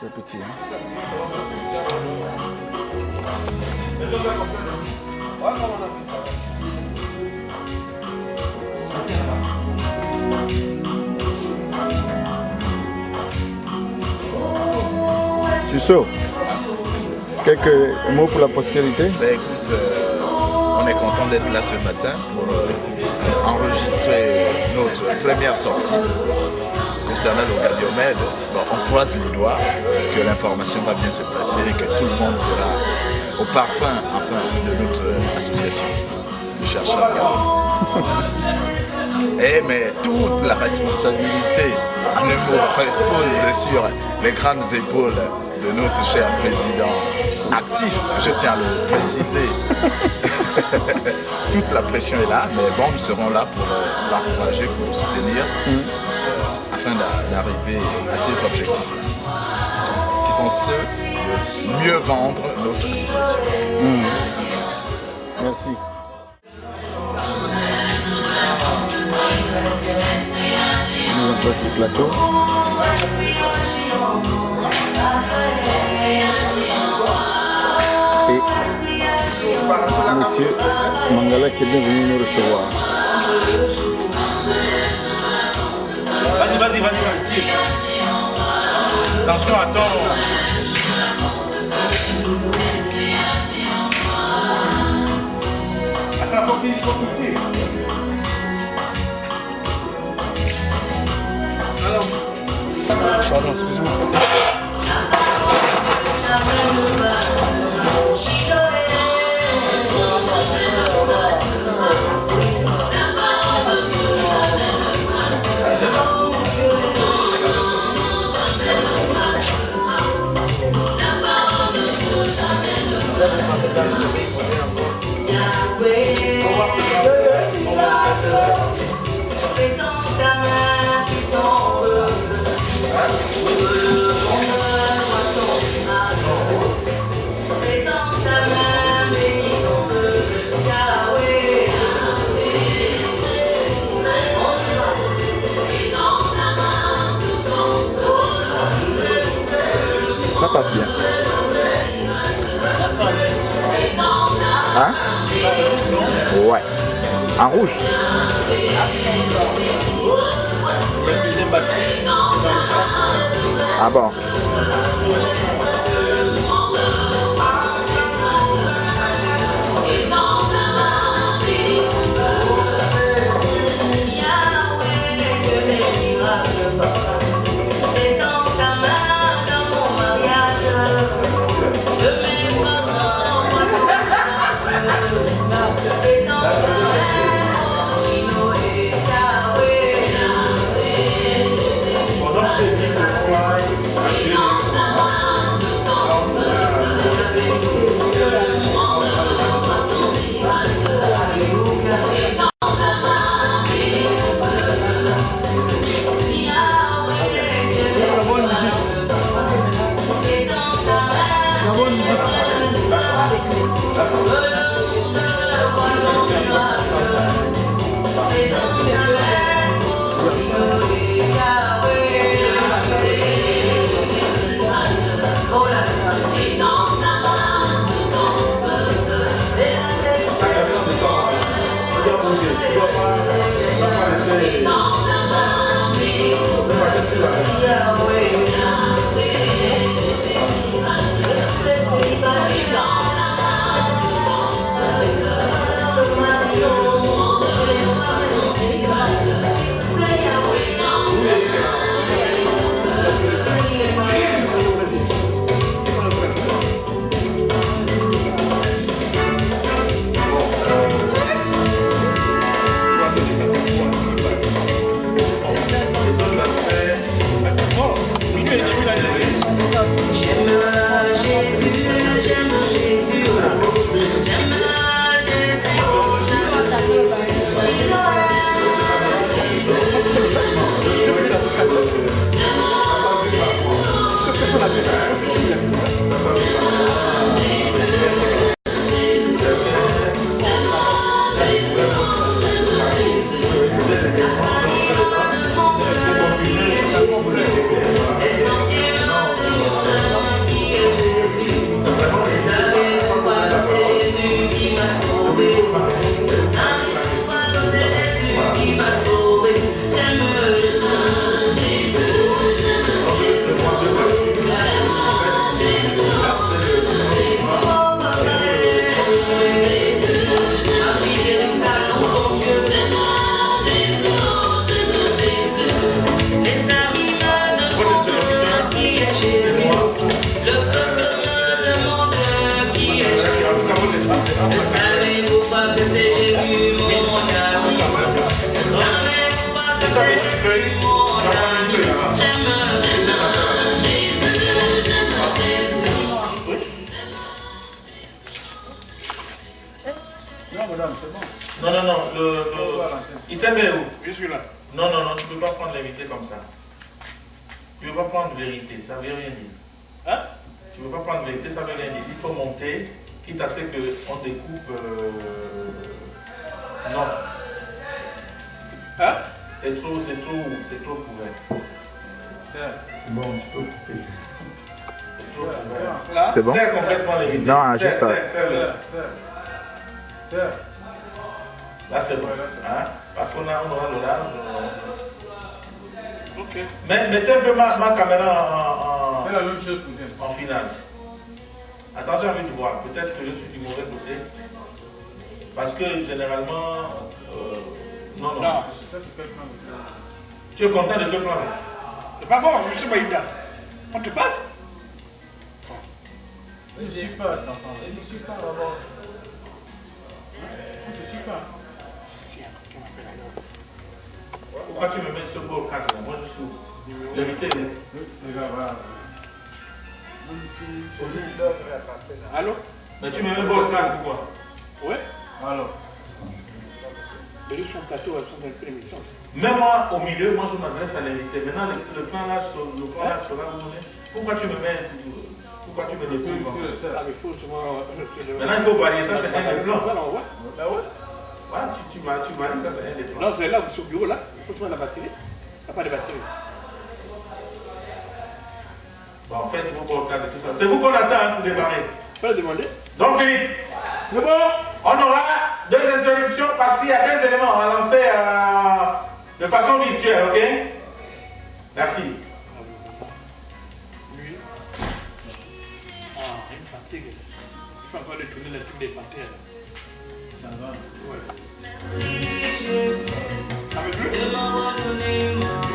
C'est petit. Hein. Susso, quelques mots pour la postérité? Ben écoute, on est content d'être là ce matin pour enregistrer notre première sortie concernant le Gadiomède. Bon, on croise les doigts que l'information va bien se passer et que tout le monde sera au parfum de notre association de chercheurs. Mais toute la responsabilité en un mot repose sur les grandes épaules de notre cher président actif, je tiens à le préciser. Toute la pression est là, mais bon, nous serons là pour l'encourager, pour le soutenir, afin d'arriver à ces objectifs-là, qui sont ceux de mieux vendre notre association. Merci. Mise en place du plateau. Et monsieur Mangala qui est bien venu nous recevoir. Vas-y, tire. Attention, attends. Attends, faut qu'il tire. Pardon, excuse-moi. Ça passe bien. Hein? Ouais. En rouge. Ah bon? feuille, tu vas prendre une feuille là-bas. Non, madame, c'est bon. Non, non, non, il s'est mis où? Je suis là. Non, non, non, tu ne peux pas prendre l'invité comme ça. Tu ne peux pas prendre vérité, ça ne veut rien dire. Hein? Tu ne peux pas prendre vérité, ça ne veut rien dire. Il faut monter, quitte à ce qu'on découpe. Non. Hein? C'est trop pour elle. C'est bon, tu peux couper. C'est trop pour elle. Là? C'est bon? Serre complètement l'invité. Non, Serre, juste serre, serre. C'est. Là, c'est bon. Ouais, là, c'est bon. Hein? Parce qu'on aura le large. Ok. Mais mettez un peu ma caméra C'est la même chose pour dire. en finale. Attends, j'ai envie de voir. Peut-être que je suis du mauvais côté. Parce que généralement. Non, non. Non, ça c'est quelqu'un de. Tu es content de ce plan-là? C'est pas bon, monsieur Maïda. On te parle? Il ne suit pas, cet enfant. Il ne suit pas, d'abord. On te suit pas. C'est qui m'appelle alors? Pourquoi tu me mets ce beau cadre là? Moi je suis l'invité. Le gars, voilà. Allô? Mais tu me mets beau cadre pourquoi? Ouais? Alors. Mais ils sont plateau, elles sont dans l'émission. Même moi au milieu, moi je m'adresse à l'invité. Maintenant le plan là sur là vous voulez. Pourquoi tu me mets pourquoi tu me dépouilles comme ça? Ah, mais il faut souvent. Maintenant il faut varier, ça c'est un des plans. Ouais. Bah ouais. Ouais, tu varies, ça c'est un des plans. Non, c'est là, sur le bureau là. Il faut souvent la batterie. Il n'y a pas de batterie. Bon, en fait, il faut qu'on regarde tout ça. C'est vous qu'on attend hein, pour démarrer. Tu peux le demander? Donc Philippe, c'est bon. On aura deux introductions parce qu'il y a deux éléments. On va lancer de façon virtuelle, ok? Merci. Lui. Ah, une fatigue. Il faut encore détourner le truc des panthères. Ça va. Ouais. Avec lui? Tu veux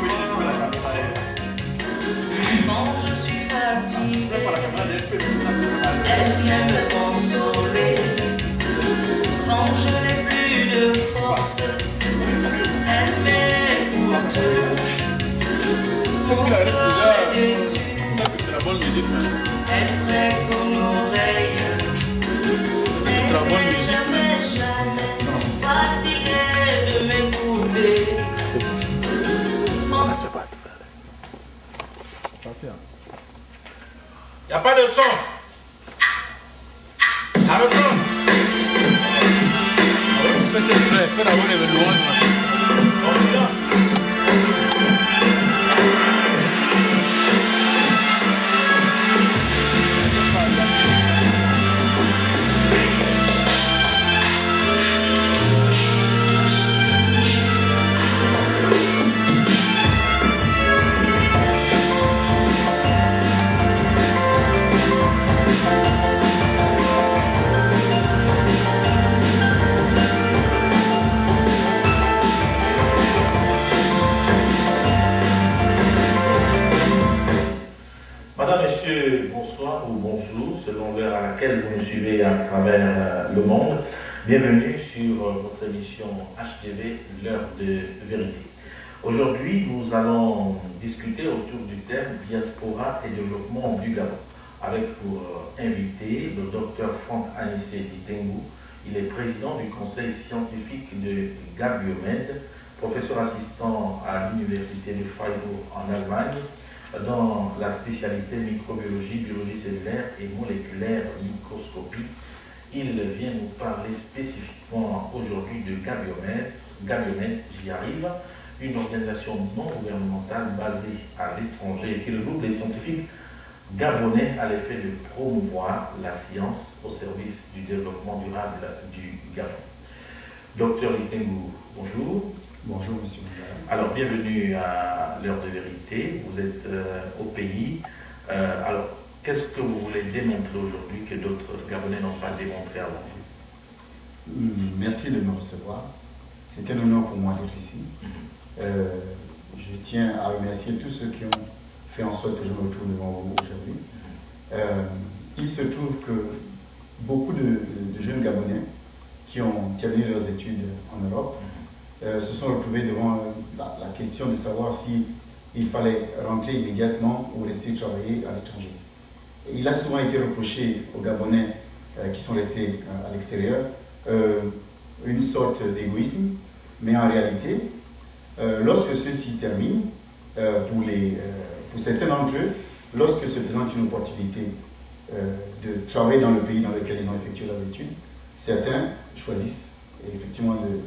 détourner la caméra? Quand je suis fatiguée, Prends la caméra, elle vient me consoler. Quand je n'ai plus de force, elle m'écoute. Mon cœur est déçu, C'est la bonne musique, man. elle presse son oreille. C'est la bonne musique, man. Elle n'est jamais fatiguée de m'écouter. Il n'y a pas de son. À reprendre. Fais d'abord les louanges, man. En silence. Madame, Messieurs, bonsoir ou bonjour, selon l'heure à laquelle vous nous suivez à travers le monde. Bienvenue sur votre émission HDV, l'heure de vérité. Aujourd'hui, nous allons discuter autour du thème Diaspora et développement du Gabon, avec pour invité le docteur Franck Anissé Ditengu. Il est président du conseil scientifique de Gabiomed, professeur assistant à l'université de Freiburg en Allemagne, dans la spécialité microbiologie, biologie cellulaire et moléculaire microscopie. Il vient nous parler spécifiquement aujourd'hui de Gabiomed. Gabiomed, j'y arrive, une organisation non gouvernementale basée à l'étranger et qui regroupe les scientifiques gabonais à l'effet de promouvoir la science au service du développement durable du Gabon. Docteur Ditengu, bonjour. Bonjour, monsieur. Alors, bienvenue à l'heure de vérité. Vous êtes au pays. Alors, qu'est-ce que vous voulez démontrer aujourd'hui que d'autres Gabonais n'ont pas démontré avant vous? Merci de me recevoir. C'est un honneur pour moi d'être ici. Je tiens à remercier tous ceux qui ont fait en sorte que je me retrouve devant vous aujourd'hui. Il se trouve que beaucoup de jeunes Gabonais qui ont terminé leurs études en Europe se sont retrouvés devant la question de savoir si il fallait rentrer immédiatement ou rester travailler à l'étranger. Il a souvent été reproché aux Gabonais qui sont restés à l'extérieur une sorte d'égoïsme, mais en réalité, lorsque ceci termine, pour certains d'entre eux, lorsque se présente une opportunité de travailler dans le pays dans lequel ils ont effectué leurs études, certains choisissent effectivement de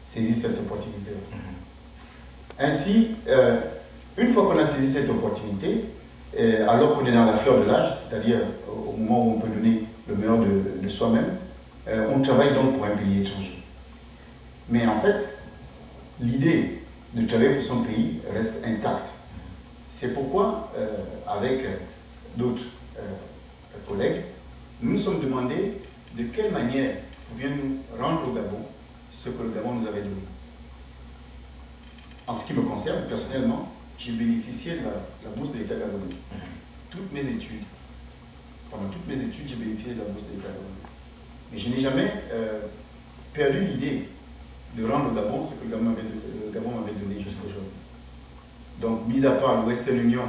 saisir cette opportunité. Ainsi, une fois qu'on a saisi cette opportunité, alors qu'on est dans la fleur de l'âge, c'est-à-dire au moment où on peut donner le meilleur de soi-même, on travaille donc pour un pays étranger. Mais en fait, l'idée de travailler pour son pays reste intacte. C'est pourquoi, avec d'autres collègues, nous nous sommes demandé de quelle manière pouvions-nous rendre au Gabon ce que le Gabon nous avait donné. En ce qui me concerne, personnellement, j'ai bénéficié de la bourse de l'État gabonais. Toutes mes études, pendant toutes mes études, j'ai bénéficié de la bourse de l'État gabonais. Mais je n'ai jamais perdu l'idée de rendre au Gabon ce que le Gabon m'avait donné jusqu'à aujourd'hui. Donc, mis à part le Western Union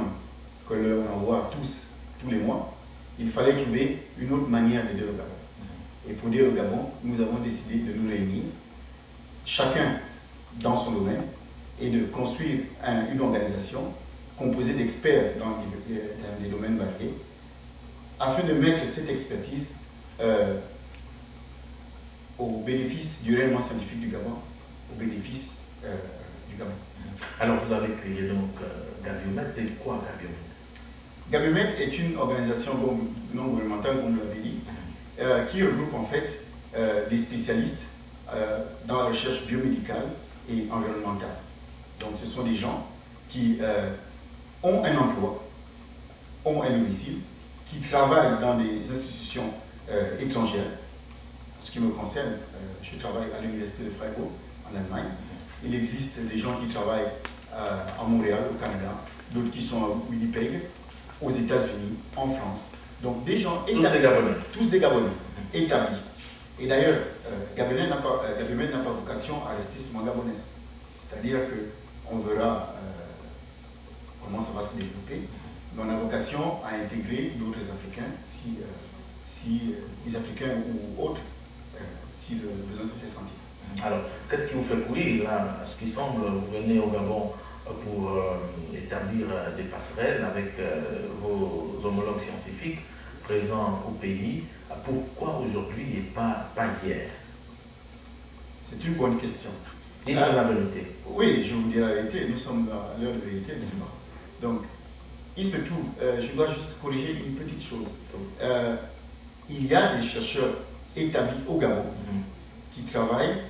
que l'on envoie tous les mois, il fallait trouver une autre manière d'aider le Gabon. Et pour aider le Gabon, nous avons décidé de nous réunir, chacun dans son domaine, et de construire une organisation composée d'experts dans des domaines variés, afin de mettre cette expertise au bénéfice du rayonnement scientifique du Gabon, au bénéfice du Gabon. Alors vous avez créé donc Gabiomed, c'est quoi Gabiomed? Gabiomed est une organisation non gouvernementale, comme vous l'avez dit, qui regroupe en fait des spécialistes dans la recherche biomédicale et environnementale. Donc ce sont des gens qui ont un emploi, ont un domicile, qui travaillent dans des institutions étrangères. En ce qui me concerne, je travaille à l'université de Freiburg, en Allemagne. Il existe des gens qui travaillent à Montréal, au Canada, d'autres qui sont à Winnipeg, aux États-Unis, en France. Donc des gens établis. Tous des Gabonais, établis. Et d'ailleurs, Gabiomed n'a pas vocation à rester seulement gabonaise. C'est-à-dire qu'on verra comment ça va se développer, mais on a vocation à intégrer d'autres Africains, si les Africains ou autres, si le besoin se fait sentir. Alors, qu'est-ce qui vous fait courir là? À ce qui semble, vous venez au Gabon pour établir des passerelles avec vos homologues scientifiques présents au pays. Pourquoi aujourd'hui et pas hier? C'est une bonne question. Dites la vérité. Oui, je vous dis la vérité, nous sommes à l'heure de vérité, n'est-ce pas? Donc, il se trouve, je dois juste corriger une petite chose. Il y a des chercheurs établis au Gabon qui travaillent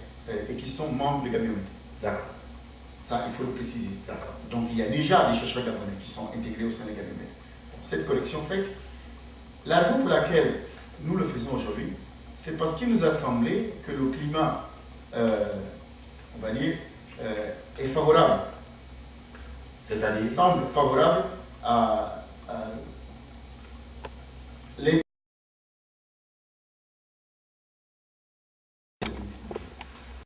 et qui sont membres de Gabiomed. D'accord. Ça, il faut le préciser. D'accord. Donc, il y a déjà des chercheurs gabonais qui sont intégrés au sein de Gabiomed. Cette collection faite, la raison pour laquelle nous le faisons aujourd'hui, c'est parce qu'il nous a semblé que le climat, on va dire, est favorable. C'est-à-dire semble favorable à